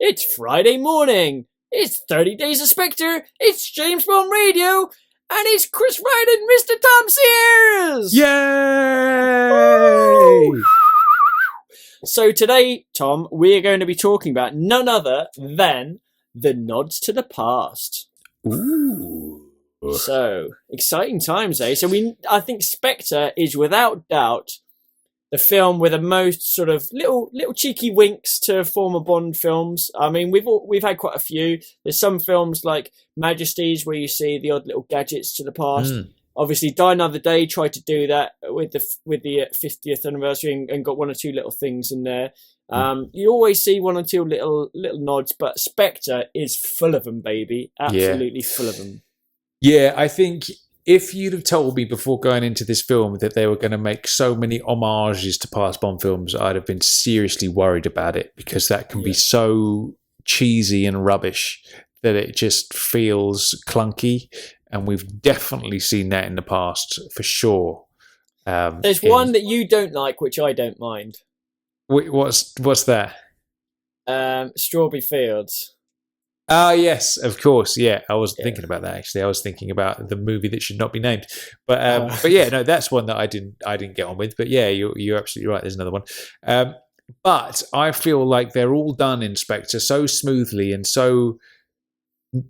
It's Friday morning. It's 30 Days of Spectre. It's James Bond Radio. And it's Chris Ryan and Mr. Tom Sears. Yay! Woo! So today, Tom, we are going to be talking about none other than the nods to the past. Ooh. So, exciting times, eh? So I think Spectre is without doubt the film with the most sort of little cheeky winks to former Bond films. I mean, we've had quite a few. There's some films like Majesties where you see the odd little gadgets to the past. Obviously, Die Another Day tried to do that with the 50th anniversary and got one or two little things in there. You always see one or two little nods, but Spectre is full of them, baby. Absolutely full of them. Yeah, I think if you'd have told me before going into this film that they were going to make so many homages to past Bond films, I'd have been seriously worried about it, because that can be so cheesy and rubbish that it just feels clunky. And we've definitely seen that in the past, for sure. There's one that you don't like, which I don't mind. What's that? Strawberry Fields. Ah, yes, of course. Yeah, I wasn't thinking about that, actually. I was thinking about the movie that should not be named. But yeah, no, that's one that I didn't get on with. But yeah, you're absolutely right. There's another one. But I feel like they're all done in Spectre so smoothly and so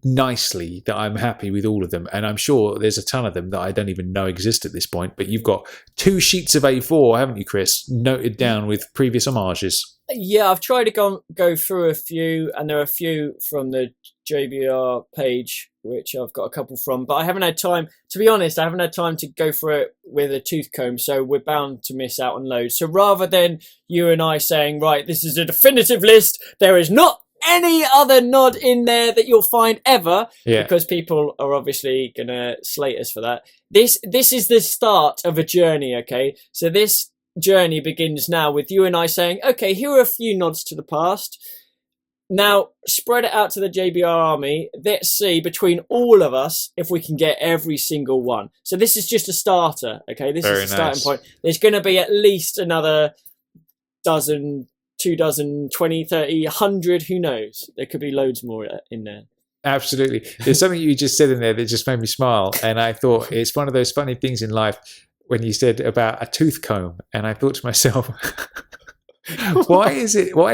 nicely that I'm happy with all of them. And I'm sure there's a ton of them that I don't even know exist at this point. But you've got 2 sheets of A4, haven't you, Chris, noted down with previous homages? Yeah, I've tried to go through a few, and there are a few from the JBR page, which I've got a couple from, but I haven't had time, to be honest, I haven't had time to go through it with a tooth comb, so we're bound to miss out on loads. So rather than you and I saying, right, this is a definitive list, there is not any other nod in there that you'll find ever, because people are obviously going to slate us for that. This is the start of a journey, okay? So this journey begins now with you and I saying, okay, here are a few nods to the past. Now, spread it out to the JBR army. Let's see between all of us if we can get every single one. So this is just a starter, okay? This is the starting point. There's going to be at least another dozen, 2 dozen, 20, 30, 100, who knows? There could be loads more in there. Absolutely. There's something you just said in there that just made me smile, and I thought it's one of those funny things in life when you said about a tooth comb, and I thought to myself, why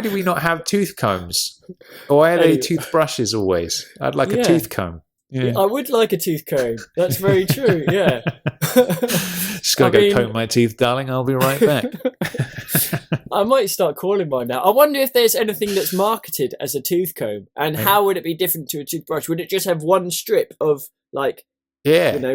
do we not have tooth combs? Why are they toothbrushes always? I'd like a tooth comb. Yeah, I would like a tooth comb. That's very true, yeah. Just going to go comb my teeth, darling. I'll be right back. I might start calling mine now. I wonder if there's anything that's marketed as a tooth comb, and how would it be different to a toothbrush? Would it just have one strip of, like,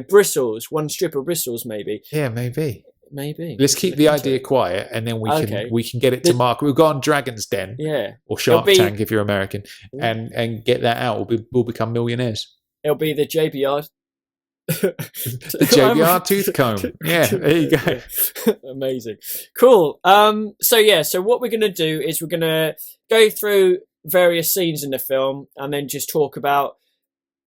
bristles, one strip of bristles, maybe? Yeah, maybe. Let's keep the idea quiet, and then we can get it to market. We'll go on Dragon's Den, or Shark Tank if you're American, and get that out. We'll become millionaires. It'll be the JBR. The JBR tooth comb. Yeah, there you go. Amazing, cool. So what we're going to do is we're going to go through various scenes in the film, and then just talk about.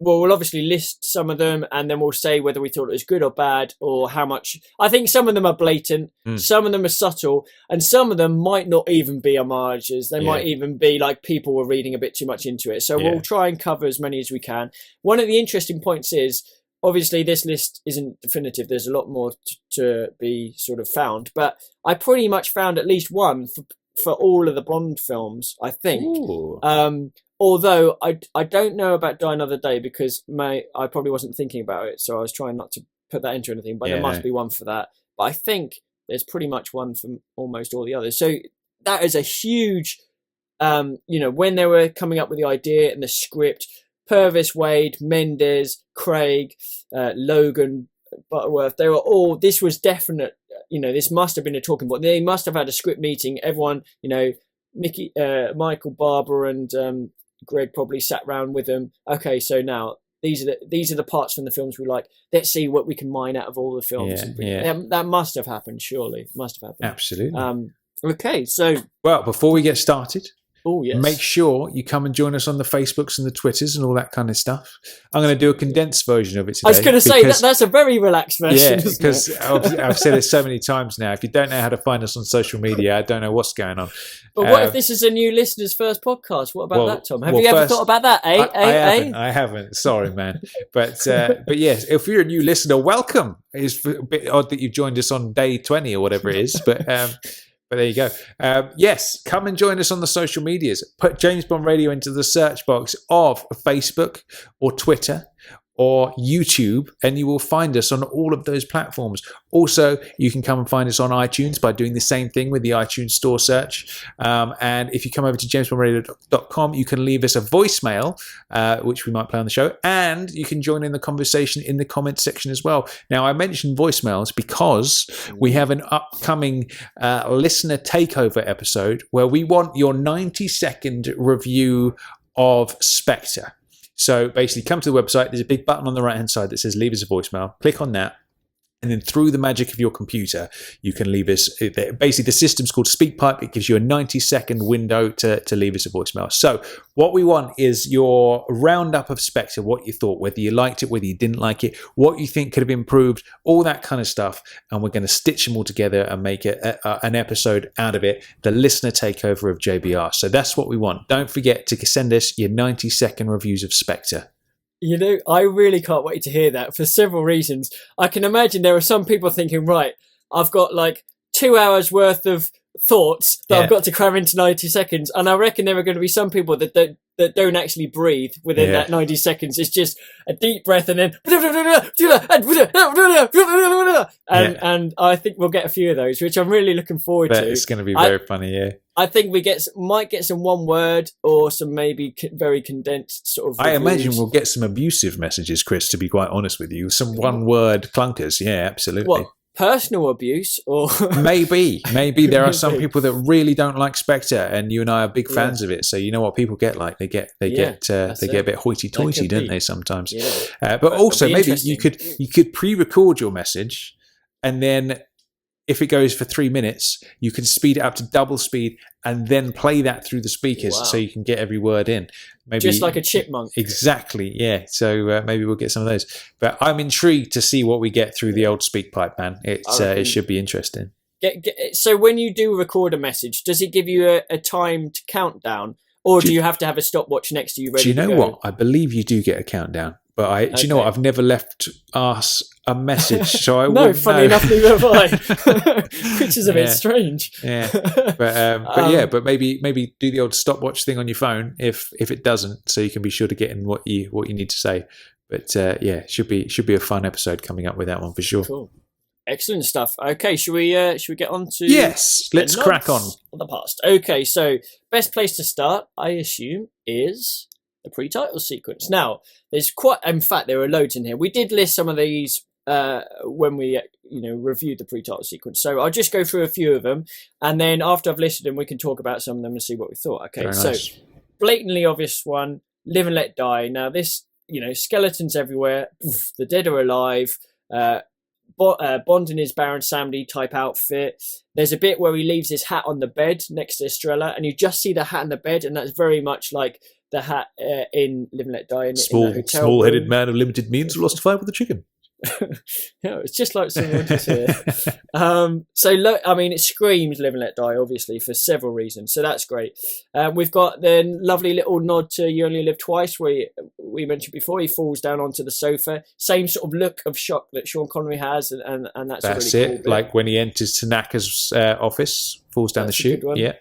Well, we'll obviously list some of them, and then we'll say whether we thought it was good or bad, or how much. I think some of them are blatant, some of them are subtle, and some of them might not even be homages. They might even be like people were reading a bit too much into it. So we'll try and cover as many as we can. One of the interesting points is, obviously, this list isn't definitive. There's a lot more to be sort of found, but I pretty much found at least one for all of the Bond films, I think. Although I don't know about Die Another Day, because I probably wasn't thinking about it, so I was trying not to put that into anything, but there must be one for that. But I think there's pretty much one for almost all the others. So that is a huge, when they were coming up with the idea and the script, Purvis, Wade, Mendes, Craig, Logan, Butterworth, they were all, this was definite, this must have been a talking point. They must have had a script meeting. Everyone, Michael Barber and Greg probably sat round with them. Okay, so now these are the parts from the films we like. Let's see what we can mine out of all the films. That must have happened. Surely, must have happened. Absolutely. Okay, so before we get started, Oh, yes. Make sure you come and join us on the Facebooks and the Twitters and all that kind of stuff. I'm going to do a condensed version of it today. I was going to say, that's a very relaxed version. Yeah, because I've said it so many times now. If you don't know how to find us on social media, I don't know what's going on. But what if this is a new listener's first podcast? What about that, Tom? Have you ever thought about that? I haven't. Sorry, man. But yes, if you're a new listener, welcome. It's a bit odd that you've joined us on day 20 or whatever it is, but there you go. Yes, come and join us on the social medias. Put James Bond Radio into the search box of Facebook or Twitter or YouTube, and you will find us on all of those platforms. Also, you can come and find us on iTunes by doing the same thing with the iTunes store search. And if you come over to jamesbondradio.com, you can leave us a voicemail, which we might play on the show, and you can join in the conversation in the comments section as well. Now, I mentioned voicemails because we have an upcoming listener takeover episode where we want your 90-second review of Spectre. So basically, come to the website. There's a big button on the right-hand side that says leave us a voicemail. Click on that. And then through the magic of your computer, you can leave us. Basically, the system's called SpeakPipe. It gives you a 90-second window to leave us a voicemail. So what we want is your roundup of Spectre, what you thought, whether you liked it, whether you didn't like it, what you think could have improved, all that kind of stuff. And we're going to stitch them all together and make an episode out of it, the listener takeover of JBR. So that's what we want. Don't forget to send us your 90-second reviews of Spectre. You know, I really can't wait to hear that for several reasons. I can imagine there are some people thinking, right, I've got like 2 hours worth of thoughts that I've got to cram into 90 seconds. And I reckon there are going to be some people that don't actually breathe within that 90 seconds. It's just a deep breath and then and I think we'll get a few of those, which I'm really looking forward to. It's going to be very funny, yeah. I think we might get some one word or some maybe very condensed sort of reviews. I imagine we'll get some abusive messages, Chris, to be quite honest with you. Some one word clunkers, yeah, absolutely. What? Personal abuse, or maybe there are some people that really don't like Spectre, and you and I are big fans of it. So you know what people get like they get a bit hoity-toity, don't they? Sometimes, but also maybe you could pre-record your message, and then if it goes for 3 minutes, you can speed it up to double speed and then play that through the speakers so you can get every word in. Maybe just like a chipmunk. Exactly, yeah. So maybe we'll get some of those. But I'm intrigued to see what we get through the old SpeakPipe, man. It should be interesting. So when you do record a message, does it give you a timed countdown? Or do you have to have a stopwatch next to you ready to go? Do you know what? I believe you do get a countdown. But do you know what? I've never left us a message, so I no, funny enough, neither have I. Which is a bit strange. Yeah, but maybe do the old stopwatch thing on your phone if it doesn't, so you can be sure to get in what you need to say. But should be a fun episode coming up with that one for sure. Cool. Excellent stuff. Okay, should we get on to let's crack on the past. Okay, so best place to start, I assume, is the pre-title sequence. Now, in fact, there are loads in here. We did list some of these when we reviewed the pre-title sequence. So I'll just go through a few of them, and then after I've listed them, we can talk about some of them and see what we thought. Okay, very so nice. Blatantly obvious one, Live and Let Die. Now this, skeletons everywhere. The dead are alive. Bond in his Baron Samedi type outfit. There's a bit where he leaves his hat on the bed next to Estrella, and you just see the hat on the bed, and that's very much like the hat in Live and Let Die. Small-headed man of limited means lost a fight with a chicken. It's just like someone just here. It screams Live and Let Die, obviously, for several reasons. So that's great. We've got the lovely little nod to You Only Live Twice, where we mentioned before, he falls down onto the sofa. Same sort of look of shock that Sean Connery has, and that's a really cool bit. Like when he enters Tanaka's office, falls down the chute. Yeah.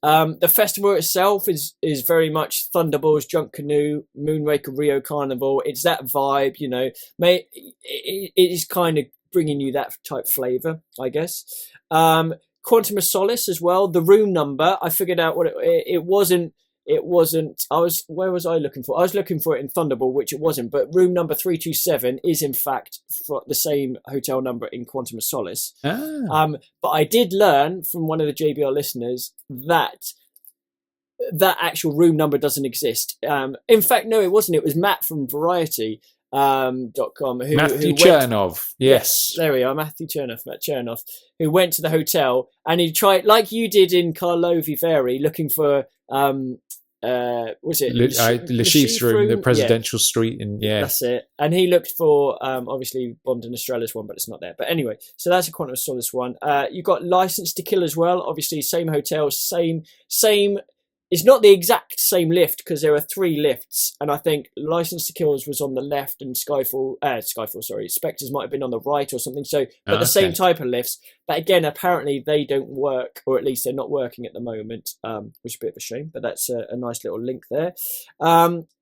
The festival itself is very much Thunderballs, Drunk Canoe, Moonraker, Rio Carnival. It's that vibe, it is kind of bringing you that type flavour, I guess. Quantum of Solace as well. The room number, I figured out what it wasn't. Where was I looking for? I was looking for it in Thunderball, which it wasn't. But room number 327 is in fact the same hotel number in Quantum of Solace. But I did learn from one of the JBR listeners that actual room number doesn't exist. In fact, no, it wasn't. It was Matt from Variety. .com Matthew Chernov. Yes, there we are. Matt Chernov, who went to the hotel and he tried, like you did in Karlovy Vary, looking for Was it Le Chiffre in the presidential street, and that's it. And he looked for obviously Bond and Estrella's one, but it's not there. But anyway, so that's a Quantum of Solace one. You got License to Kill as well. Obviously, same hotel, same. It's not the exact same lift because there are 3 lifts, and I think License to Kill was on the left, and Spectres might have been on the right or something. So, but the same type of lifts. But again, apparently they don't work, or at least they're not working at the moment, which is a bit of a shame. But that's a nice little link there.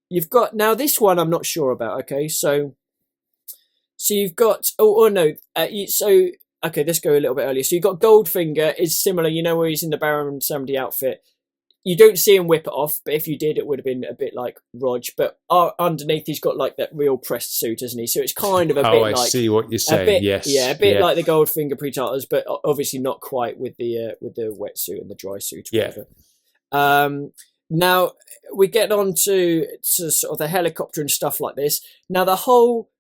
You've got now this one I'm not sure about. Okay, so you've got okay, let's go a little bit earlier. So you've got Goldfinger is similar, where he's in the Baron Samedi outfit. You don't see him whip it off, but if you did, it would have been a bit like Rog. But underneath, he's got like that real pressed suit, hasn't he? So it's kind of a bit like... I see what you're saying, yes. Yeah, a bit like the Goldfinger pre-titles, but obviously not quite with the wetsuit and the dry suit or whatever. Now, we get on to sort of the helicopter and stuff like this. Now, the whole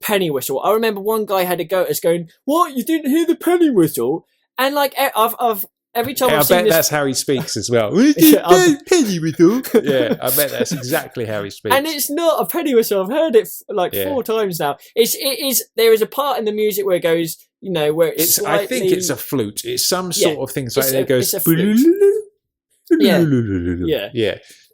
penny whistle. I remember one guy had a go at us going, "What? You didn't hear the penny whistle?" And like, every time I've seen bet this... that's how he speaks as well. Penny whistle. Yeah, I bet that's exactly how he speaks. And it's not a penny whistle. I've heard it like 4 times now. It is. There is a part in the music where it goes, where it's slightly... I think it's a flute. It's some sort of thing. Like it goes...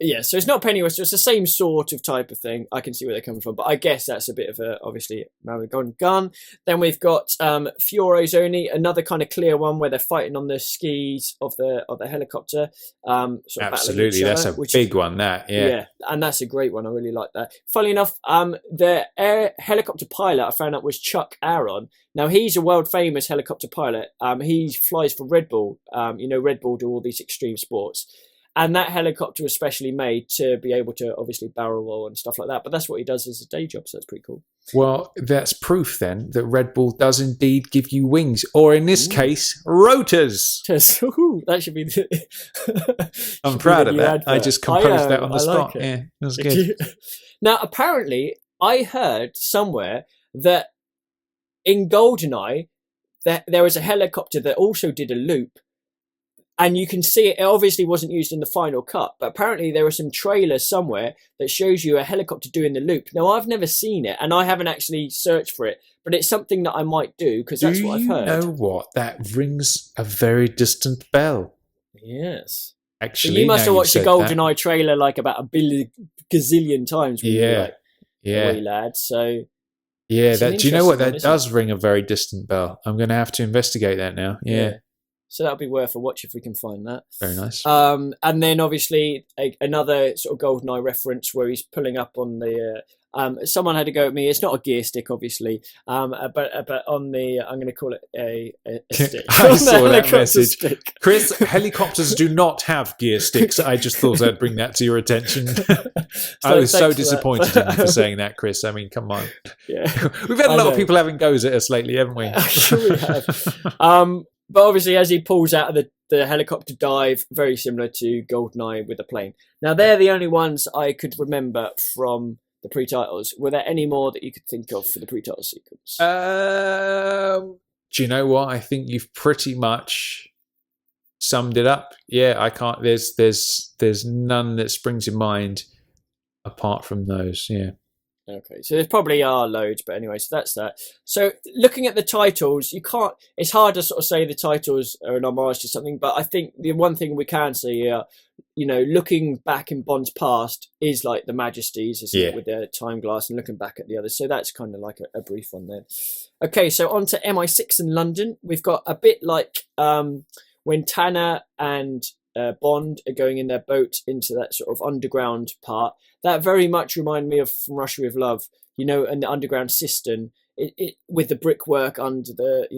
Yeah, so it's not penny whistle, it's the same sort of type of thing. I can see where they're coming from, but I guess that's a bit of a, obviously, Marigon gun. Then we've got Fioro's Only, another kind of clear one where they're fighting on the skis of the helicopter. Absolutely, that's a big one, that, yeah, and that's a great one. I really like that. Funnily enough, the helicopter pilot I found out was Chuck Aaron. Now, he's a world-famous helicopter pilot. He flies for Red Bull. Red Bull do all these extreme sports. And that helicopter was specially made to be able to obviously barrel roll and stuff like that. But that's what he does as a day job, so that's pretty cool. Well, that's proof then that Red Bull does indeed give you wings, or in this case, rotors. That should be I'm proud of that. I just composed that on the spot. Yeah, that was good. Now, apparently, I heard somewhere that in GoldenEye, there was a helicopter that also did a loop. And you can see it obviously wasn't used in the final cut, but apparently there are some trailers somewhere that shows you a helicopter doing the loop. Now, I've never seen it, and I haven't actually searched for it, but it's something that I might do, because that's what I've heard. Do you know what? That rings a very distant bell. Yes. Actually, so you must have watched the GoldenEye trailer like about a gazillion times. Yeah. Wee lad, so... Yeah, do you know what? That does ring a very distant bell. I'm going to have to investigate that now. Yeah. So that'll be worth a watch if we can find that. Very nice. And then obviously another sort of GoldenEye reference where he's pulling up on the... someone had to go at me. It's not a gear stick, obviously, but on the... I'm going to call it a stick. I saw that message. Stick. Chris, helicopters do not have gear sticks. I just thought I'd bring that to your attention. I was so disappointed in you for saying that, Chris. I mean, come on. Yeah. We've had a lot of people having goes at us lately, haven't we? I'm sure we have. But obviously, as he pulls out of the helicopter dive, very similar to GoldenEye with the plane. Now, they're the only ones I could remember from the pre-titles. Were there any more that you could think of for the pre-title sequence? Do you know what? I think you've pretty much summed it up. Yeah, I can't. There's none that springs in mind apart from those. Yeah. Okay, so there probably are loads, but anyway, so that's that. So looking at the titles, it's hard to sort of say the titles are an homage to something, but I think the one thing we can see here, looking back in Bond's past is like the Majesties, isn't it, with their time glass, and looking back at the others. So that's kind of like a brief one there. Okay, so on to MI6 in London. We've got a bit like when Tanner and Bond are going in their boat into that sort of underground part. That very much reminded me of From Russia with Love, and the underground cistern, it with the brickwork under the,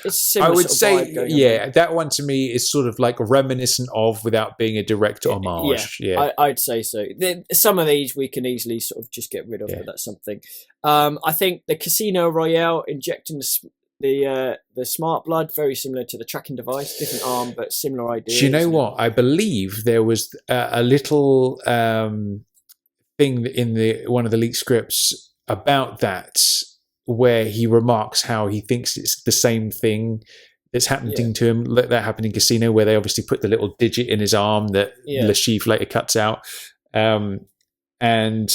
it's similar. I would say, that one to me is sort of like reminiscent of without being a direct homage. I'd say so. Some of these we can easily sort of just get rid of, but that's something. I think the Casino Royale injecting the smart blood, very similar to the tracking device, different arm, but similar idea. Do you know what? I believe there was a little thing in one of the leaked scripts about that, where he remarks how he thinks it's the same thing that's happening to him. That happened in Casino, where they obviously put the little digit in his arm that Lashif later cuts out. And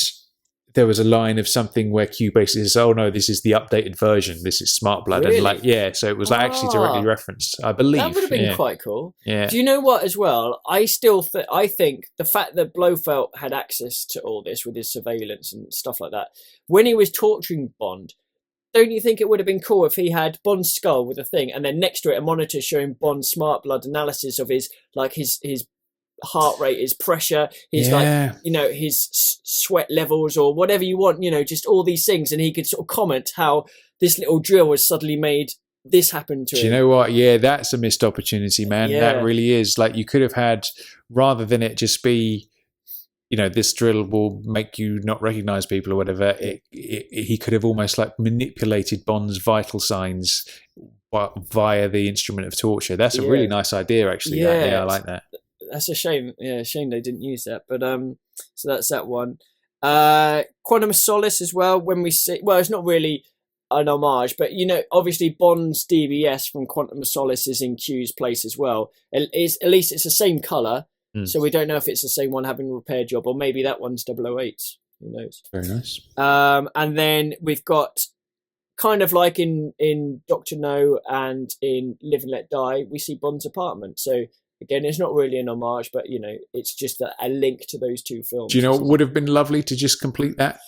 there was a line of something where Q basically says, "Oh no, this is the updated version. This is Smart Blood." Really? And so it was actually directly referenced, I believe. That would have been quite cool. Yeah. Do you know what? As well, I think the fact that Blofeld had access to all this with his surveillance and stuff like that, when he was torturing Bond, don't you think it would have been cool if he had Bond's skull with a thing, and then next to it a monitor showing Bond's Smart Blood analysis of his heart rate, his pressure, his his sweat levels or whatever you want, just all these things, and he could sort of comment how this little drill has suddenly made this happen to him. Do you know what? Yeah, that's a missed opportunity, man. Yeah. That really is. Like, you could have had, rather than it just be, this drill will make you not recognize people or whatever, he could have almost like manipulated Bond's vital signs via the instrument of torture. That's a really nice idea, actually. I like that. That's a shame. Yeah, shame they didn't use that. But so that's that one. Quantum of Solace as well. When we see, well, it's not really an homage, but obviously Bond's DBS from Quantum of Solace is in Q's place as well. At least it's the same color, so we don't know if it's the same one having a repair job, or maybe that one's 008's. Who knows? Very nice. And then we've got kind of like in Dr. No and in Live and Let Die, we see Bond's apartment. So again, it's not really an homage, but it's just a link to those two films. Do you know what would have been lovely to just complete that?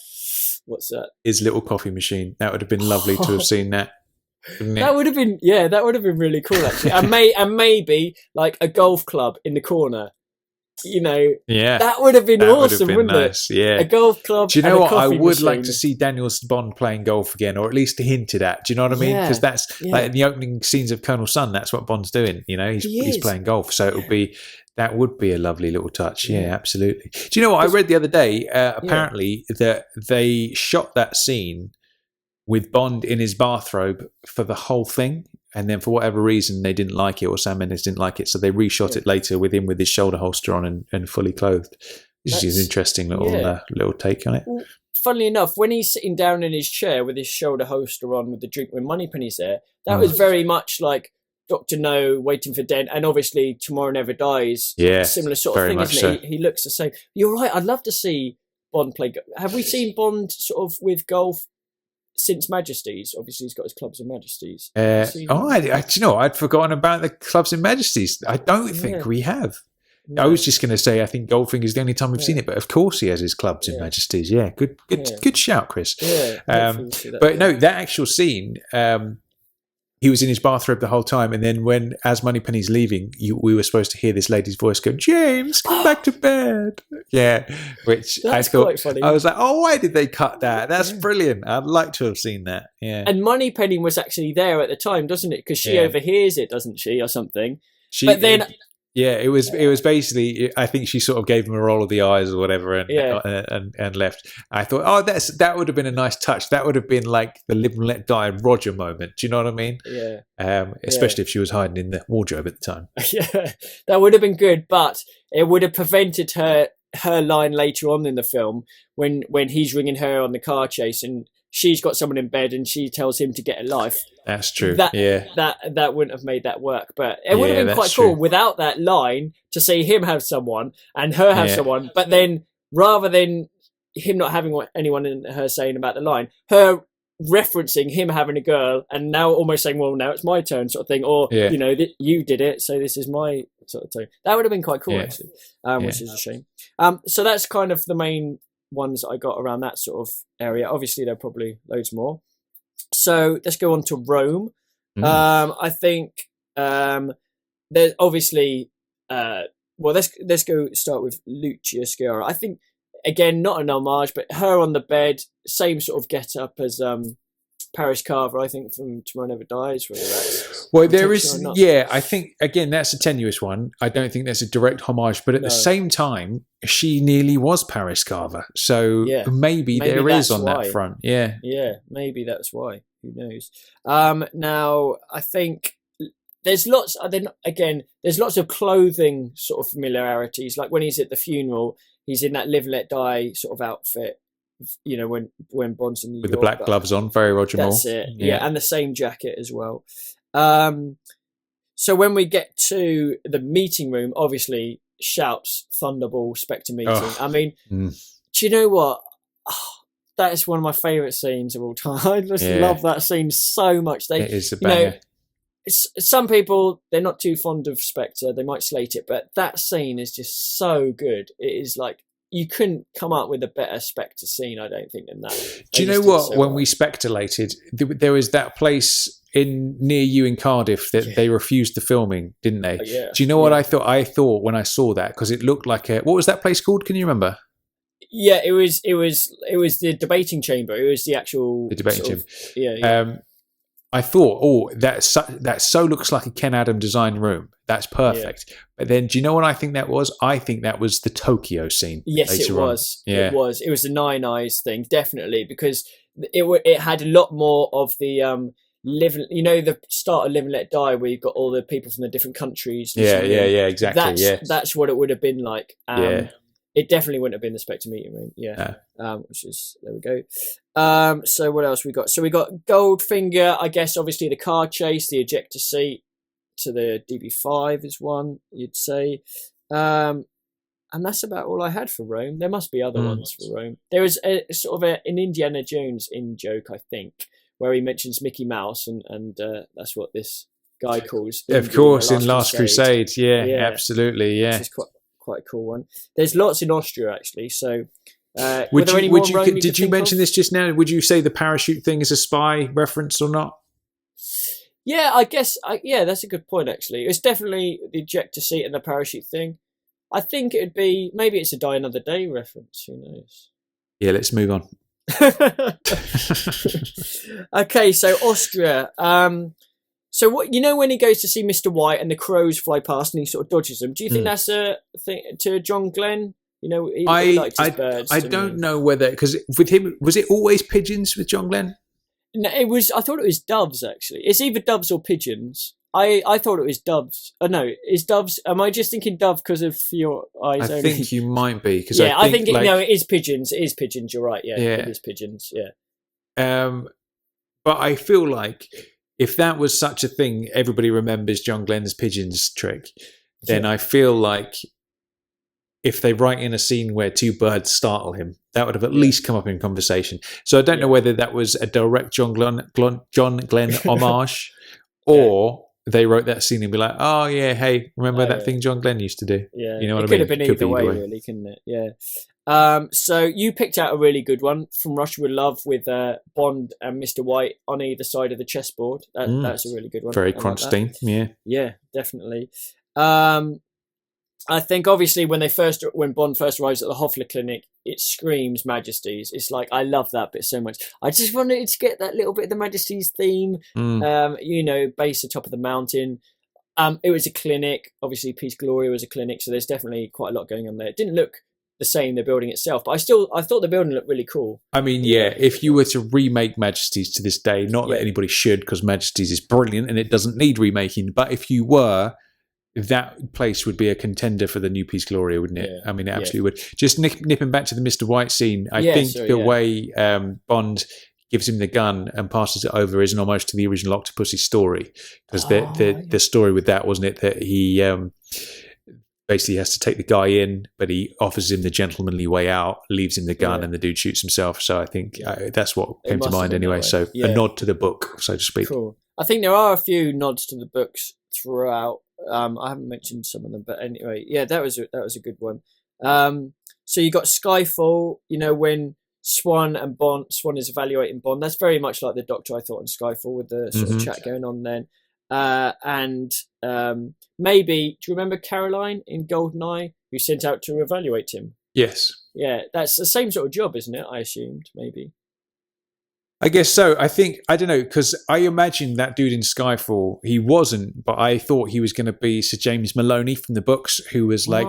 What's that? His little coffee machine. That would have been lovely to have seen that. That would have been really cool, actually. And maybe like a golf club in the corner. That would have been awesome, wouldn't nice. it? Yeah, a golf club. Do you know what? I would machine. like to see Daniel Bond playing golf again, or at least hinted at. Do you know what I mean? Because that's like in the opening scenes of Colonel Sun. That's what Bond's doing. He's playing golf, so that would be a lovely little touch. Yeah, absolutely. Do you know what I read the other day? Apparently, that they shot that scene with Bond in his bathrobe for the whole thing. And then for whatever reason, they didn't like it, or Sam Mendes didn't like it. So they reshot it later with him with his shoulder holster on and fully clothed. This is an interesting little take on it. Well, funnily enough, when he's sitting down in his chair with his shoulder holster on with the drink when Moneypenny's there, that was very much like Dr. No, Waiting for Den, and obviously Tomorrow Never Dies. Yeah, similar sort of thing, isn't it? He looks the same. You're right. I'd love to see Bond play. Have we seen Bond sort of with golf since Majesties? Obviously, he's got his Clubs and Majesties. I'd forgotten about the Clubs and Majesties. I don't think we have. No. I was just going to say, I think Goldfinger is the only time we've seen it, but of course he has his Clubs and Majesties. Yeah, good shout, Chris. Yeah, but no, that actual scene, he was in his bathrobe the whole time, and then as Moneypenny's leaving, we were supposed to hear this lady's voice go, "James, come back to bed." Yeah, which that's I thought, quite funny. I was like, "Oh, why did they cut that? That's brilliant. I'd like to have seen that." Yeah, and Moneypenny was actually there at the time, doesn't it? Because she overhears it, doesn't she, or something? But then. Yeah, it was basically, I think she sort of gave him a roll of the eyes or whatever and left. I thought, that would have been a nice touch. That would have been like the Live and Let Die Roger moment. Do you know what I mean? Yeah. Especially if she was hiding in the wardrobe at the time. Yeah, that would have been good, but it would have prevented her line later on in the film when he's ringing her on the car chase and she's got someone in bed and she tells him to get a life. That's true. That wouldn't have made that work. But it would have been quite cool without that line to see him have someone and her have someone. But then rather than him not having anyone and her saying about the line, her referencing him having a girl and now almost saying, well, now it's my turn sort of thing. Or, you did it, so this is my sort of turn. That would have been quite cool, actually, which is a shame. So that's kind of the main ones I got around that sort of area. Obviously, there are probably loads more. So let's go on to Rome. I think there's obviously let's go start with Lucia Sciarra. I think again not an homage, but her on the bed, same sort of get up as Paris Carver, I think, from Tomorrow Never Dies. Well, there is, I think, again, that's a tenuous one. I don't think that's a direct homage, but at the same time, she nearly was Paris Carver. So maybe there is on that front. Yeah. Yeah, maybe that's why. Who knows? Now, I think there's lots of clothing sort of familiarities. Like when he's at the funeral, he's in that Live and Let Die sort of outfit. When Bond's in New York. With the black gloves on, very Roger Moore. That's it. Yeah, and the same jacket as well. So when we get to the meeting room, obviously shouts Thunderball Spectre meeting. Oh. I mean, do you know what? Oh, that is one of my favourite scenes of all time. I just love that scene so much. It is a banger. Some people, they're not too fond of Spectre. They might slate it, but that scene is just so good. It is like, you couldn't come up with a better Spectre scene, I don't think, than that. Do you know what? When we speculated, there was that place near you in Cardiff that they refused the filming, didn't they? Yeah. Do you know what I thought? I thought when I saw that, because it looked like what was that place called? Can you remember? Yeah, it was the debating chamber. It was the debating chamber. Yeah. I thought, that so looks like a Ken Adam design room. That's perfect. Yeah. But then, do you know what I think that was? I think that was the Tokyo scene. Yes, it was. Yeah. It was. It was the Nine Eyes thing, definitely, because it had a lot more of the Live. You know, the start of Live and Let Die, where you've got all the people from the different countries. Yeah, exactly. That's what it would have been like. It definitely wouldn't have been the Spectre meeting room. Yeah. Which is, there we go. So what else we got? So we got Goldfinger, I guess, obviously the car chase, the ejector seat to the DB5 is one, you'd say. And that's about all I had for Rome. There must be other ones for Rome. There was a sort of an Indiana Jones in-joke, I think, where he mentions Mickey Mouse, and that's what this guy calls. Of course, in Last Crusade. Yeah, absolutely, yeah. Which is quite a cool one. There's lots in Austria, actually, so... did you mention this just now? Would you say the parachute thing is a spy reference or not? Yeah, I guess. That's a good point. Actually, it's definitely the ejector seat and the parachute thing. I think it'd be, maybe it's a Die Another Day reference. Who knows? Yeah, let's move on. Okay, so Austria. So what, you know, when he goes to see Mr. White and the crows fly past and he sort of dodges them, do you think that's a thing to John Glenn? You know, he liked his birds. I don't know whether, because with him, was it always pigeons with John Glenn? No, I thought it was doves, actually. It's either doves or pigeons. I thought it was doves. No, is doves. Am I just thinking dove because of your eyes only? I think you might be. I think it is pigeons. It is pigeons. You're right. Yeah, it is pigeons. Yeah. But I feel like if that was such a thing, everybody remembers John Glenn's pigeons trick, then I feel like if they write in a scene where two birds startle him, that would have at least come up in conversation. So I don't know whether that was a direct John Glenn homage, or they wrote that scene and be like, "Oh yeah, hey, remember that thing John Glenn used to do?" Yeah, you know what I mean? Could have been either way, really, couldn't it? Yeah. So you picked out a really good one, From Russia with Love, with Bond and Mr. White on either side of the chessboard. That's a really good one. Very Kronstein, yeah, definitely. I think obviously when Bond first arrives at the Hoffler Clinic, it screams Majesties. It's like, I love that bit so much. I just wanted to get that little bit of the Majesties theme. Base atop of the mountain. It was a clinic. Obviously, Peace Gloria was a clinic, so there's definitely quite a lot going on there. It didn't look the same, the building itself, but I thought the building looked really cool. I mean, if you were to remake Majesties to this day, not that anybody should, because Majesties is brilliant and it doesn't need remaking, but if you were, that place would be a contender for the new Peace Gloria, wouldn't it? Yeah. I mean, it absolutely would. Just nipping back to the Mr. White scene, I think the way Bond gives him the gun and passes it over is almost to the original Octopussy story, because the story with that, wasn't it, that he basically has to take the guy in, but he offers him the gentlemanly way out, leaves him the gun, and the dude shoots himself. So I think that's what came to mind anyway. So a nod to the book, so to speak. Cool. I think there are a few nods to the books throughout. I haven't mentioned some of them, but anyway, that was a good one. So you got Skyfall, you know, when Swan is evaluating Bond. That's very much like the Doctor, I thought, in Skyfall, with the sort of chat going on then. And maybe, do you remember Caroline in GoldenEye, who sent out to evaluate him? Yes. Yeah, that's the same sort of job, isn't it? I assumed, maybe. I guess so. I don't know, because I imagine that dude in Skyfall, he wasn't, but I thought he was going to be Sir James Maloney from the books, who was like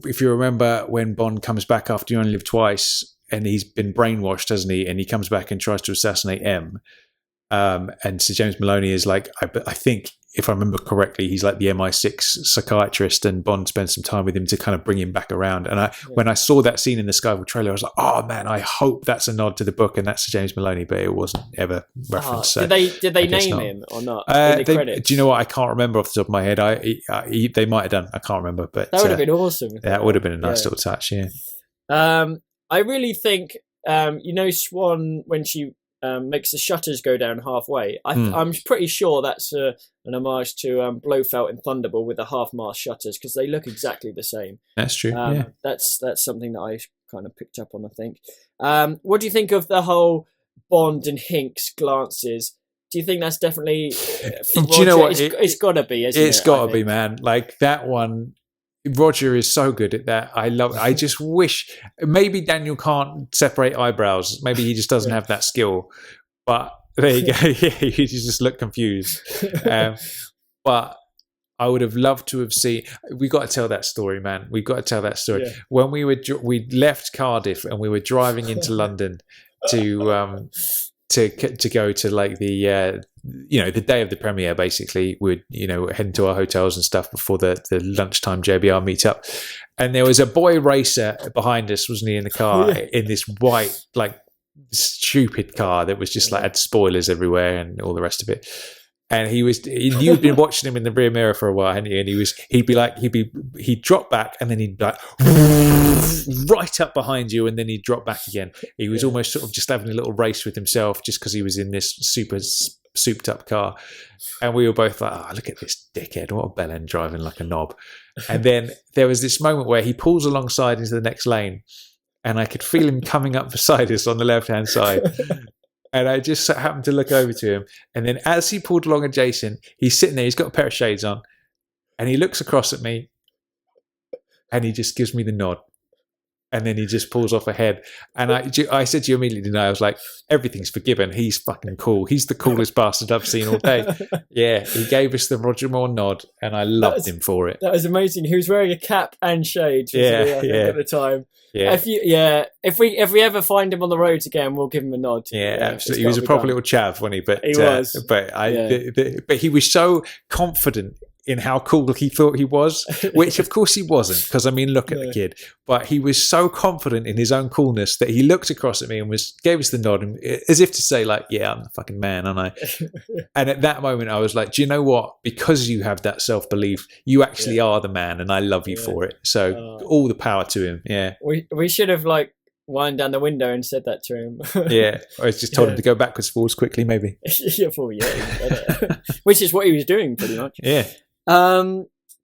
if you remember when Bond comes back after You Only Live Twice, and he's been brainwashed, hasn't he? And he comes back and tries to assassinate M. And Sir James Maloney is like, I think if I remember correctly, he's like the MI6 psychiatrist, and Bond spends some time with him to kind of bring him back around. And when I saw that scene in the Skyfall trailer, I was like, oh man, I hope that's a nod to the book and that's to James Maloney, but it wasn't ever referenced. So did they name him or not in the credits? Do you know what? I can't remember off the top of my head. They might have done. I can't remember, but that would have been awesome. That would have been a nice little touch. Yeah. I really think Swan, when she makes the shutters go down halfway, I'm pretty sure that's an homage to Blofeld in Thunderball with the half-mast shutters, because they look exactly the same. That's true. That's something that I kind of picked up on, I think. What do you think of the whole Bond and Hinks glances? Do you think that's definitely for Roger? Do you know what? It's got to be, isn't it? It's got to be, man. Like that one. Roger is so good at that. I love it. I just wish maybe Daniel can't separate eyebrows. Maybe he just doesn't have that skill. But there you go. Yeah, you just look confused. But I would have loved to have seen. We got to tell that story, man. We got to tell that story. Yeah. When we left Cardiff and we were driving into London to go to like the the day of the premiere. Basically, we'd heading to our hotels and stuff before the lunchtime JBR meetup, and there was a boy racer behind us, wasn't he, in the car in this white like stupid car that was just like had spoilers everywhere and all the rest of it. And you'd been watching him in the rear mirror for a while, hadn't you? And he'd drop back and then he'd like right up behind you, and then he'd drop back again. He was almost sort of just having a little race with himself just because he was in this super souped up car. And we were both like, oh, look at this dickhead. What a bellend driving like a knob. And then there was this moment where he pulls alongside into the next lane, and I could feel him coming up beside us on the left-hand side. And I just happened to look over to him. And then as he pulled along adjacent, he's sitting there, he's got a pair of shades on, and he looks across at me and he just gives me the nod. And then he just pulls off ahead. And I said to you immediately, I was like, everything's forgiven. He's fucking cool. He's the coolest bastard I've seen all day. Yeah, he gave us the Roger Moore nod, and I loved him for it. That was amazing. He was wearing a cap and shades at the time. Yeah. If we ever find him on the roads again, we'll give him a nod. Yeah, absolutely. He was a proper little chav, wasn't he? But he was. But he was so confident in how cool he thought he was, which of course he wasn't, because I mean, look at the kid. But he was so confident in his own coolness that he looked across at me and gave us the nod, as if to say, like, yeah, I'm the fucking man, aren't I? And at that moment, I was like, do you know what? Because you have that self-belief, you actually are the man, and I love you for it. So all the power to him. Yeah, we should have like wind down the window and said that to him. Yeah, or just told him to go backwards, forwards quickly, maybe. Which is what he was doing pretty much. Yeah.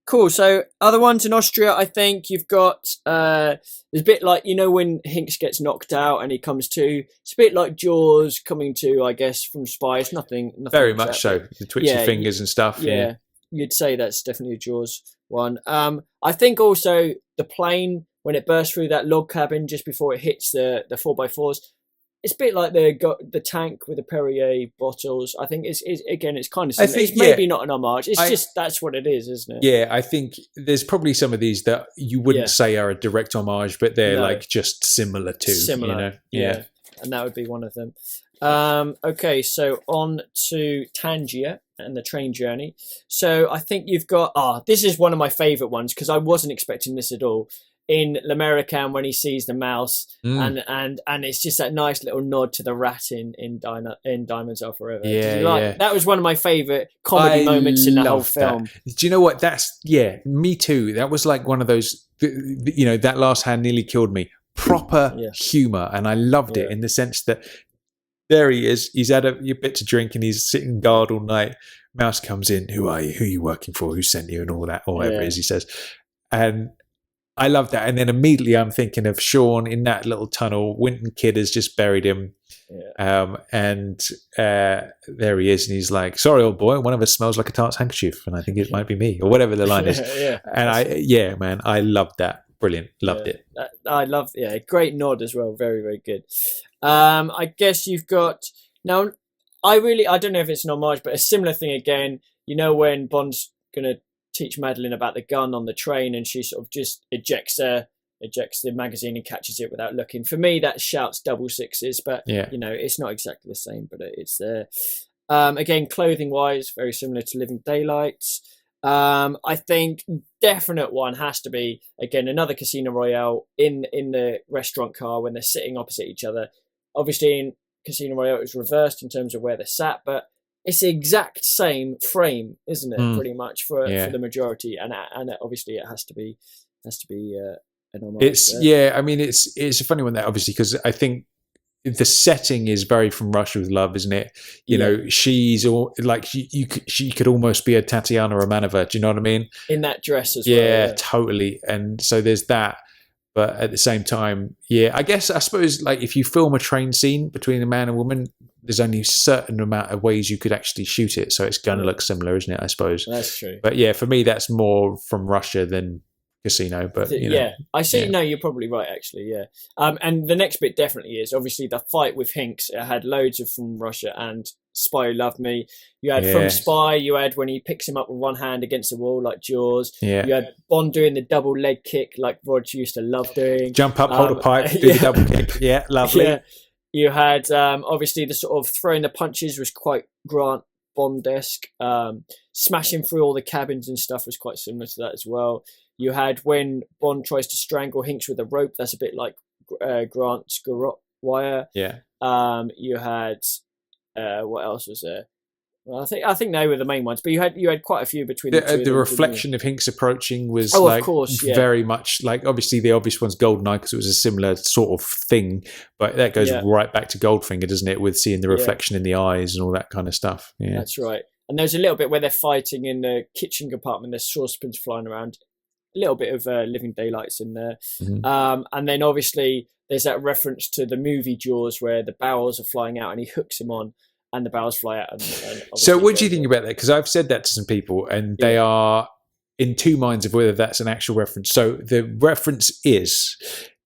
Cool. So other ones in Austria, I think you've got it's a bit like, when Hinks gets knocked out and he comes to, it's a bit like Jaws coming to, I guess, from Spies. Nothing very much so. The twitchy fingers and stuff. Yeah, you'd say that's definitely a Jaws one. I think also the plane, when it bursts through that log cabin just before it hits the 4x4s, it's a bit like the tank with the Perrier bottles. I think it's kind of similar. It's maybe not an homage. It's just that's what it is, isn't it? Yeah, I think there's probably some of these that you wouldn't say are a direct homage, but they're like just similar to. Similar, yeah. And that would be one of them. Okay, so on to Tangier and the train journey. So I think you've got this is one of my favourite ones because I wasn't expecting this at all. In L'American, when he sees the mouse, and it's just that nice little nod to the rat in Diamonds Are Forever. Yeah, that was one of my favourite comedy moments in the whole film. Do you know what? Me too. That was like one of those. That last hand nearly killed me. Proper humour, and I loved it in the sense that there he is. He's had a bit to drink, and he's sitting guard all night. Mouse comes in. Who are you? Who are you working for? Who sent you? And all that, or whatever it is he says, and I love that. And then immediately I'm thinking of Sean in that little tunnel. Winton Kid has just buried him. Yeah. And there he is. And he's like, sorry, old boy, one of us smells like a tart's handkerchief. And I think it might be me, or whatever the line is. And I loved that. Brilliant. Loved it. I love, great nod as well. Very, very good. I guess you've got, now, I don't know if it's an homage, but a similar thing again, when Bond's going to teach Madeline about the gun on the train, and she sort of just ejects the magazine and catches it without looking. For me, that shouts double sixes, but it's not exactly the same, but it's there. Again, clothing wise, very similar to Living Daylights. I think definite one has to be, again, another Casino Royale in the restaurant car when they're sitting opposite each other. Obviously, in Casino Royale, it's reversed in terms of where they're sat, but it's the exact same frame, isn't it? Pretty much for the majority, and obviously it has to be an homage. I mean, it's a funny one, that obviously, because I think the setting is very from Russia with Love, isn't it? You know, she's all like she could almost be a Tatiana Romanova. Do you know what I mean? In that dress as well. Yeah, totally. And so there's that. But at the same time, I suppose like if you film a train scene between a man and woman, there's only a certain amount of ways you could actually shoot it, so it's going to look similar, isn't it? I suppose. That's true. But yeah, for me, that's more from Russia than Casino. But you know, I see. Yeah. No, you're probably right, actually. Yeah. And the next bit definitely is obviously the fight with Hinks. It had loads of from Russia and Spy Who Loved Me. You had from Spy. You had when he picks him up with one hand against the wall like Jaws. Yeah. You had Bond doing the double leg kick like Roger used to love doing. Jump up, hold a pipe, do the double kick. Yeah, lovely. Yeah. You had obviously the sort of throwing the punches was quite Grant Bond-esque. Smashing through all the cabins and stuff was quite similar to that as well. You had when Bond tries to strangle Hinks with a rope. That's a bit like Grant's garrote wire. Yeah. You had what else was there? Well, I think they were the main ones, but you had quite a few between the reflection of Hinks approaching was of course, very much like, obviously the obvious one's Goldeneye because it was a similar sort of thing, but that goes right back to Goldfinger, doesn't it? With seeing the reflection in the eyes and all that kind of stuff. Yeah, that's right. And there's a little bit where they're fighting in the kitchen compartment. There's saucepans flying around. A little bit of Living Daylights in there. Mm-hmm. And then obviously there's that reference to the movie Jaws where the barrels are flying out and he hooks him on and the barrels fly out. So what do you think about that? Because I've said that to some people and they are in two minds of whether that's an actual reference. So the reference is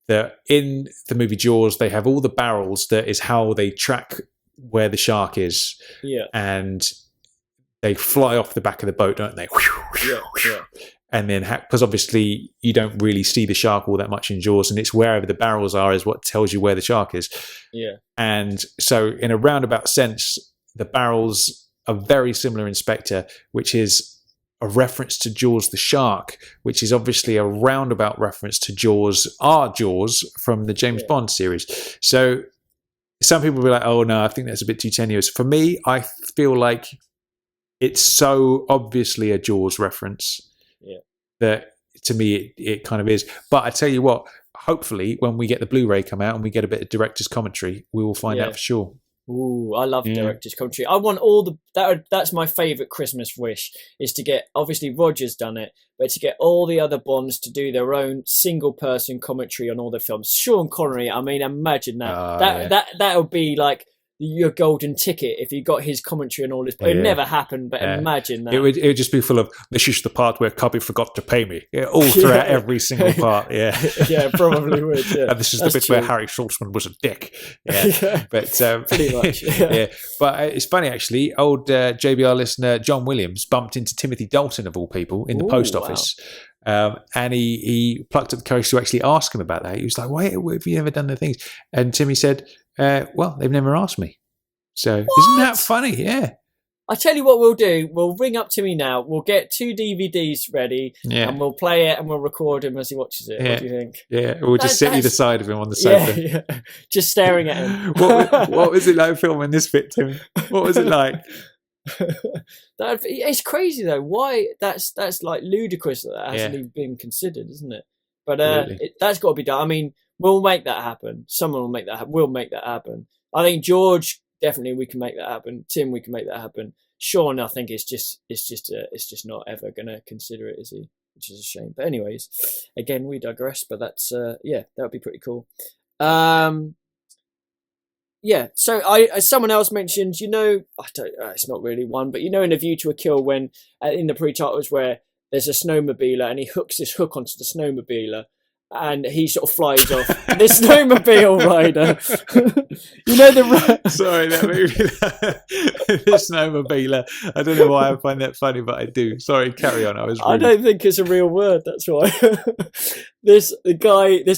that in the movie Jaws, they have all the barrels. That is how they track where the shark is. Yeah. And they fly off the back of the boat, don't they? Yeah. And then, because obviously you don't really see the shark all that much in Jaws, and it's wherever the barrels are is what tells you where the shark is. Yeah. And so, in a roundabout sense, the barrels are very similar in Spectre, which is a reference to Jaws the shark, which is obviously a roundabout reference to Jaws, our Jaws from the James Bond series. So, some people will be like, "Oh no, I think that's a bit too tenuous." For me, I feel like it's so obviously a Jaws reference. That to me it kind of is. But I tell you what, hopefully when we get the Blu-ray come out and we get a bit of director's commentary, we will find out for sure. Ooh, I love director's commentary. I want that's my favourite Christmas wish, is to get, obviously Roger's done it, but to get all the other Bonds to do their own single person commentary on all the films. Sean Connery, I mean, imagine that. That would be like your golden ticket if you got his commentary and all this. It never happened, but imagine that. It would just be full of, this is the part where Cubby forgot to pay me. All throughout every single part. Yeah. Yeah, probably would. Yeah. And this is the bit where Harry Schwartzman was a dick. Yeah. But pretty much. But it's funny actually, old JBR listener John Williams bumped into Timothy Dalton of all people in the post office. And he plucked up the courage to actually ask him about that. He was like, "Why have you never done the things?" And Timmy said, "Well, they've never asked me." So isn't that funny? Yeah. I tell you what we'll do. We'll ring up Timmy now. We'll get 2 DVDs ready and we'll play it and we'll record him as he watches it. What do you think? Yeah, we'll just sit either side of him on the sofa. Yeah. Just staring at him. What was it like filming this bit, Tim? What was it like? It's crazy though. Why that's like ludicrous that hasn't even been considered, isn't it? But that's got to be done. I mean, we'll make that happen. Someone will make that happen. We'll make that happen. I think George, definitely we can make that happen. Tim, we can make that happen. Sean, I think it's just not ever gonna consider it, is he? Which is a shame. But anyways, again, we digress. But that's that would be pretty cool. Yeah, so someone else mentioned, it's not really one, but in A View to a Kill, when in the pre-titles where there's a snowmobiler and he hooks his hook onto the snowmobiler and he sort of flies off. The snowmobile rider. Sorry, that movie. The snowmobiler. I don't know why I find that funny, but I do. Sorry, carry on. I don't think it's a real word, that's why. This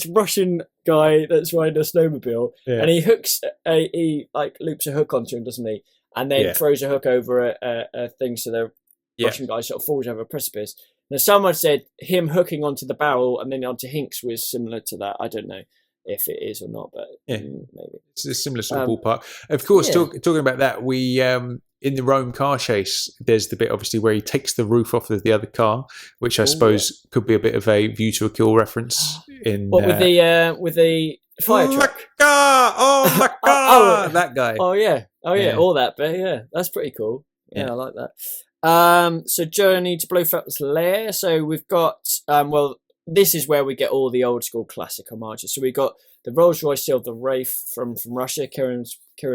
Russian guy that's riding a snowmobile, and he loops a hook onto him, doesn't he? and then throws a hook over a thing, so the Russian guy sort of falls over a precipice. Now, someone said him hooking onto the barrel and then onto Hinks was similar to that. I don't know if it is or not, but maybe it's a similar sort of ballpark. Of course, talking about that, we in the Rome car chase, there's the bit obviously where he takes the roof off of the other car, which I suppose could be a bit of a View to a Kill reference. In what with the fire truck? My car! That guy. Oh yeah, all that bit. Yeah, that's pretty cool. Yeah, I like that. So journey to Blofeld's lair. So we've got this is where we get all the old school classic homages. So we got the Rolls Royce Silver Wraith from Russia, Kieran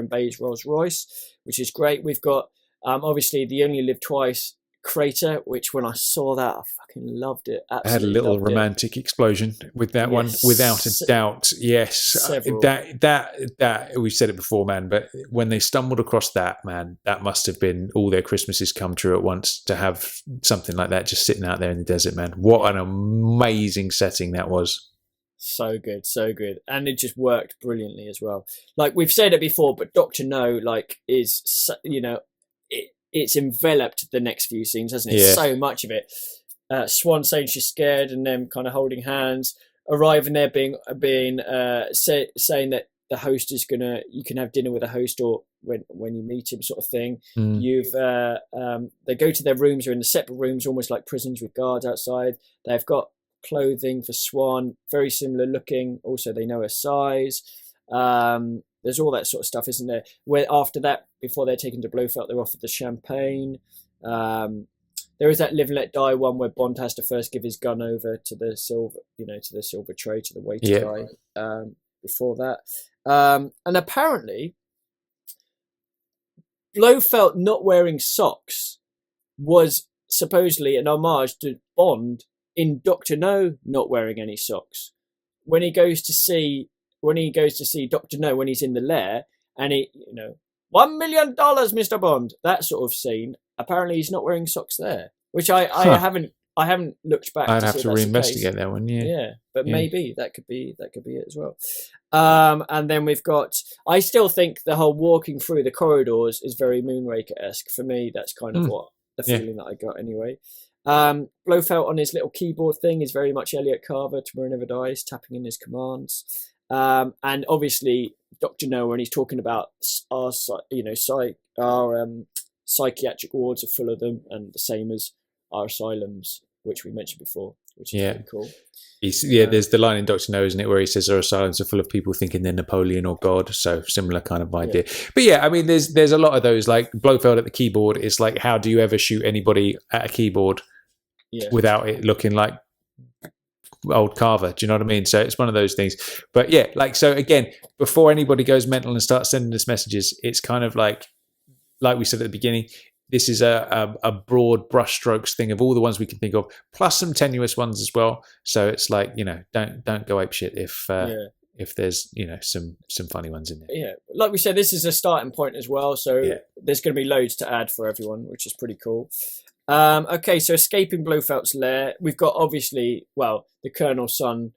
Bay's Rolls Royce, which is great. We've got obviously the Only Live Twice crater, which when I saw that, I fucking loved it. Absolutely, I had a little romantic explosion with that one, without a doubt. Yes, several. that we've said it before, man. But when they stumbled across that, man, that must have been all their Christmases come true at once to have something like that just sitting out there in the desert, man. What an amazing setting that was. So good, and it just worked brilliantly as well. Like we've said it before, but Dr. No, is it's enveloped the next few scenes, hasn't it? Yeah. So much of it. Swan saying she's scared, and them kind of holding hands, arriving there, saying that the host is you can have dinner with a host or when you meet him, sort of thing. They go to their rooms, are in the separate rooms, almost like prisons with guards outside. They've got clothing for Swan, very similar looking. Also, they know her size. There's all that sort of stuff, isn't there? Where after that, before they're taken to Blofeld, they're offered the champagne. There is that Live and Let Die one where Bond has to first give his gun over to the silver tray, to the waiter guy. Before that, and apparently, Blofeld not wearing socks was supposedly an homage to Bond in Dr. No not wearing any socks when he goes to see Dr. No when he's in the lair, and he, $1 million, Mr. Bond, that sort of scene. Apparently, he's not wearing socks there, which I haven't looked back. I'd have to reinvestigate that one. But maybe that could be it as well. And then we've got. I still think the whole walking through the corridors is very Moonraker-esque. For me, that's kind of what the feeling that I got anyway. Blofeld on his little keyboard thing is very much Elliot Carver, Tomorrow Never Dies, tapping in his commands. And obviously Dr. No, when he's talking about our psychiatric wards are full of them, and the same as our asylums, which we mentioned before, which is pretty cool. There's the line in Dr. No, isn't it, where he says our asylums are full of people thinking they're Napoleon or God. So similar kind of idea. But I mean, there's a lot of those, like Blofeld at the keyboard. It's like, how do you ever shoot anybody at a keyboard without it looking like old Carver? Do you know what I mean? So it's one of those things. But so again, before anybody goes mental and starts sending us messages, it's kind of like we said at the beginning, this is a broad brushstrokes thing of all the ones we can think of, plus some tenuous ones as well. So it's like, don't go apeshit if there's some funny ones in there. Yeah, like we said, this is a starting point as well. So there's going to be loads to add for everyone, which is pretty cool. Okay, so escaping Blofeld's lair, we've got obviously, the Colonel's son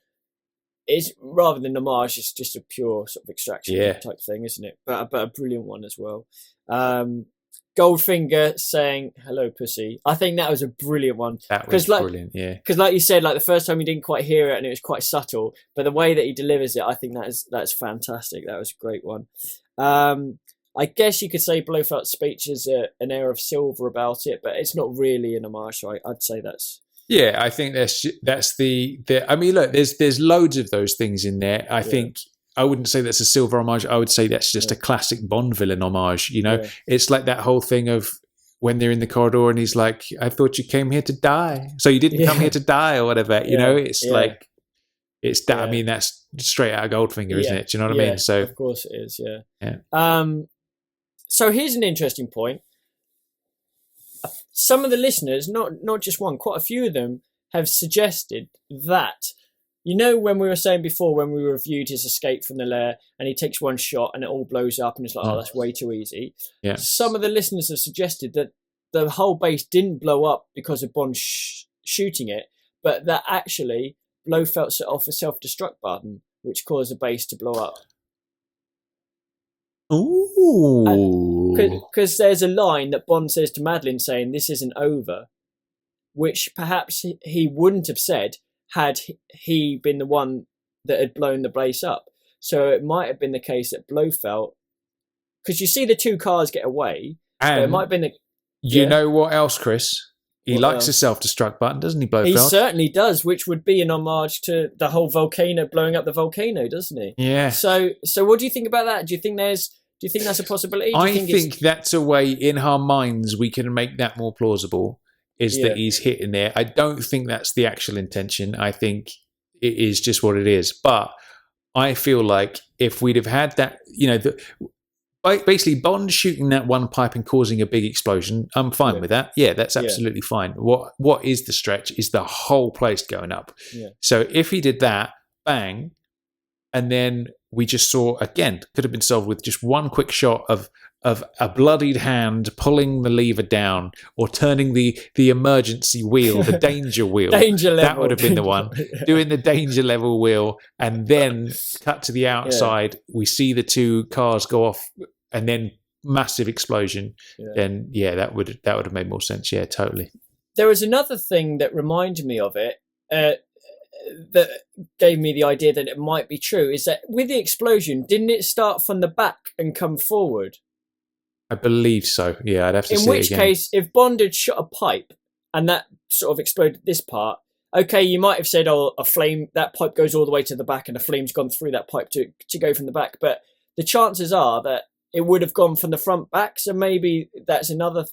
is, rather than homage, it's just a pure sort of extraction type thing, isn't it? But a brilliant one as well. Goldfinger saying "Hello, pussy." I think that was a brilliant one. That was brilliant, Because, like you said, the first time you didn't quite hear it, and it was quite subtle, but the way that he delivers it, I think that's fantastic. That was a great one. I guess you could say Blofeld's speech has an air of silver about it, but it's not really an homage. So I'd say that's. Yeah, I think that's the. I mean, look, there's loads of those things in there. I think. I wouldn't say that's a silver homage. I would say that's just a classic Bond villain homage. It's like that whole thing of when they're in the corridor and he's like, "I thought you came here to die, so you didn't come here to die," or whatever. It's like it's that. I mean, that's straight out of Goldfinger, isn't it? Do you know what I mean? So of course it is. Yeah. So here's an interesting point. Some of the listeners, not just one, quite a few of them, have suggested that. When we were saying before, when we reviewed his escape from the lair and he takes one shot and it all blows up and it's like, oh, that's way too easy. Yeah. Some of the listeners have suggested that the whole base didn't blow up because of Bond shooting it, but that actually Blofeld set off a self-destruct button, which caused the base to blow up. Ooh. Because there's a line that Bond says to Madeline saying, "This isn't over," which perhaps he wouldn't have said had he been the one that had blown the place up. So it might have been the case that Blofeld, because you see the two cars get away, And it might have been the, you know what else, Chris? He What likes else? a self-destruct button, doesn't he, Blofeld? He certainly does, which would be an homage to the whole volcano, blowing up the volcano, doesn't he? Yeah. So what do you think about that? Do you think that's a possibility? Do you I think that's a way in our minds we can make that more plausible, is that he's hitting there. I don't think that's the actual intention. I think it is just what it is. But I feel like if we'd have had that, basically Bond shooting that one pipe and causing a big explosion, I'm fine with that. Yeah, that's absolutely fine. What is the stretch is the whole place going up. Yeah. So if he did that, bang, and then we just saw, again, could have been solved with just one quick shot of a bloodied hand pulling the lever down or turning the emergency wheel, the danger wheel. Danger level. That would have been the one. Doing the danger level wheel and then cut to the outside. We see the two cars go off and then massive explosion. Then, that would have made more sense. Yeah, totally. There was another thing that reminded me of it, that gave me the idea that it might be true, is that with the explosion, didn't it start from the back and come forward? I believe so. Yeah, I'd have to see it again. In which case, if Bond had shot a pipe and that sort of exploded this part, okay, you might have said, a flame, that pipe goes all the way to the back and a flame's gone through that pipe to go from the back. But the chances are that it would have gone from the front back. So maybe that's another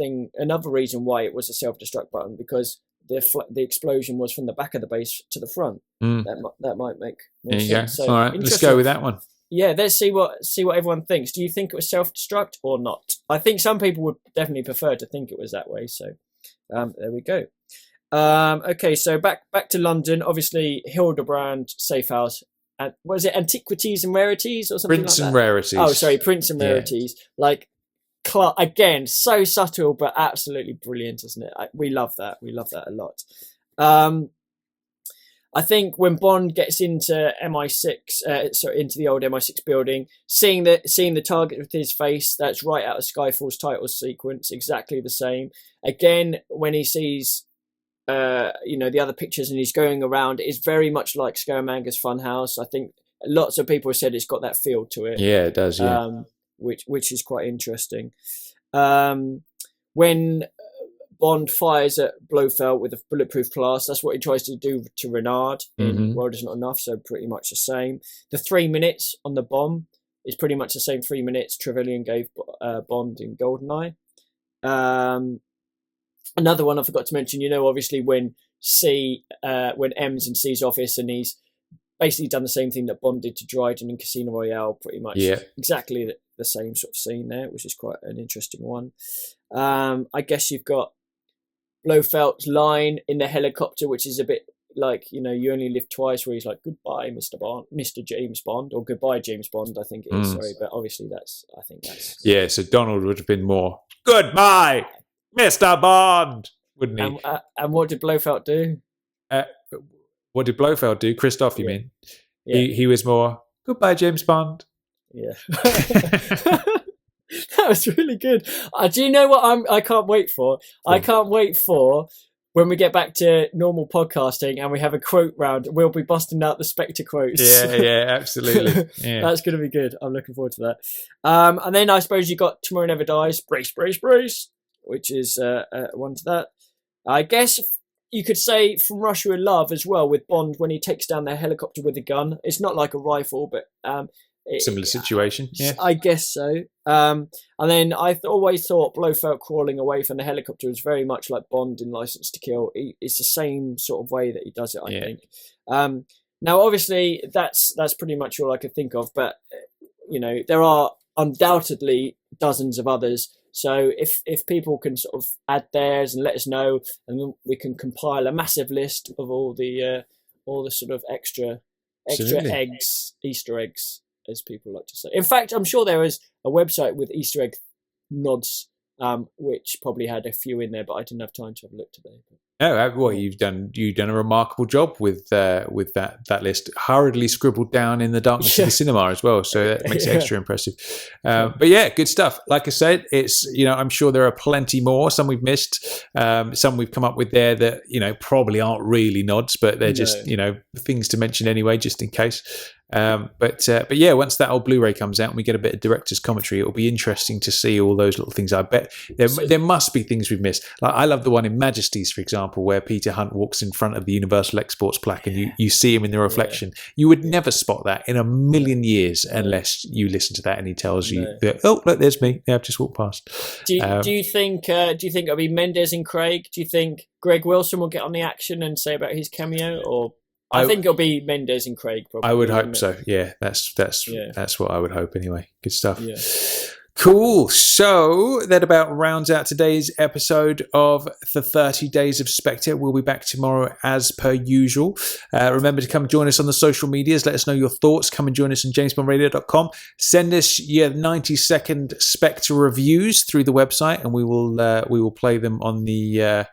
reason why it was a self-destruct button, because the explosion was from the back of the base to the front. That might make more sense. So, all right, let's go with that one. Yeah, let's see what everyone thinks. Do you think it was self-destruct or not? I think some people would definitely prefer to think it was that way. So there we go. Okay, so back to London. Obviously, Hildebrand safe house. Was it Antiquities and Rarities or something Prince like that? and Rarities. Oh, sorry, Prince and Rarities. Like, again, so subtle but absolutely brilliant, isn't it? We love that. We love that a lot. I think when Bond gets into MI6, into the old MI6 building, seeing the target with his face, that's right out of Skyfall's title sequence, exactly the same. Again, when he sees, the other pictures and he's going around, it's very much like Scaramouche's Funhouse. I think lots of people have said it's got that feel to it. Yeah, it does. Yeah, which is quite interesting. When Bond fires at Blofeld with a bulletproof glass, that's what he tries to do to Renard in World Is Not Enough, so pretty much the same. The 3 minutes on the bomb is pretty much the same 3 minutes Trevelyan gave Bond in GoldenEye. Another one I forgot to mention, obviously when M's in C's office and he's basically done the same thing that Bond did to Dryden in Casino Royale, pretty much exactly the same sort of scene there, which is quite an interesting one. I guess you've got Blofeld's line in the helicopter, which is a bit like, you only live twice, where he's like, "Goodbye, Mr. James Bond," or "Goodbye, James Bond," I think it is. Sorry, but obviously that's. Yeah, so Donald would have been more, "Goodbye, Mr. Bond," wouldn't he? And what did Blofeld do? What did Blofeld do? Christoph, you mean? Yeah. He was more, "Goodbye, James Bond." Yeah. That was really good. Do you know what I can't wait for? I can't wait for when we get back to normal podcasting and we have a quote round. We'll be busting out the Spectre quotes. Yeah, absolutely. Yeah. That's going to be good. I'm looking forward to that. And then I suppose you got Tomorrow Never Dies, brace, brace, brace, which is one to that. I guess you could say From Russia with Love as well, with Bond when he takes down their helicopter with a gun. It's not like a rifle, but similar situation. Yeah, I guess so. And then I always thought Blofeld crawling away from the helicopter was very much like Bond in License to Kill. It's the same sort of way that he does it, I think. Now, obviously, that's pretty much all I could think of. But there are undoubtedly dozens of others. So if people can sort of add theirs and let us know, and then we can compile a massive list of all the sort of extra eggs, Easter eggs, as people like to say. In fact, I'm sure there is a website with Easter egg nods, which probably had a few in there, but I didn't have time to have a look today. No, well, you've done a remarkable job with that list, hurriedly scribbled down in the darkness of the cinema as well. So that makes it extra impressive. But yeah, good stuff. Like I said, it's I'm sure there are plenty more. Some we've missed, some we've come up with there that probably aren't really nods, but they're just things to mention anyway, just in case. But yeah, once that old Blu-ray comes out and we get a bit of director's commentary, it'll be interesting to see all those little things. I bet there must be things we've missed. Like I love the one in Majesties, for example, where Peter Hunt walks in front of the Universal Exports plaque and you see him in the reflection. You would never spot that in a million years unless you listen to that and he tells you that, oh, look, there's me. Yeah, I've just walked past. Do you think it'll be Mendes and Craig? Do you think Greg Wilson will get on the action and say about his cameo, or I think it'll be Mendes and Craig. Probably. I would hope so. Yeah, that's what I would hope anyway. Good stuff. Yeah. Cool. So that about rounds out today's episode of the 30 Days of Spectre. We'll be back tomorrow as per usual. Remember to come join us on the social medias. Let us know your thoughts. Come and join us on jamesbondradio.com. Send us your 90-second Spectre reviews through the website, and we will play them on the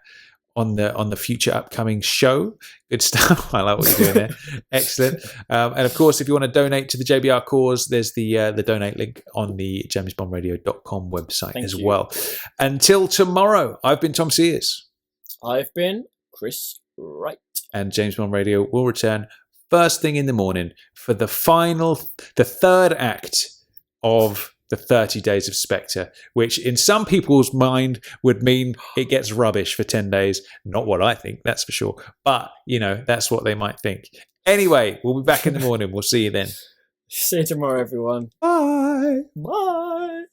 future upcoming show. Good stuff. I like what you're doing there. Excellent. And of course, if you want to donate to the JBR cause, there's the donate link on the jamesbondradio.com website well. Until tomorrow, I've been Tom Sears. I've been Chris Wright. And James Bond Radio will return first thing in the morning for the third act of the 30 Days of Spectre, which in some people's mind would mean it gets rubbish for 10 days. Not what I think, that's for sure. But, that's what they might think. Anyway, we'll be back in the morning. We'll see you then. See you tomorrow, everyone. Bye. Bye.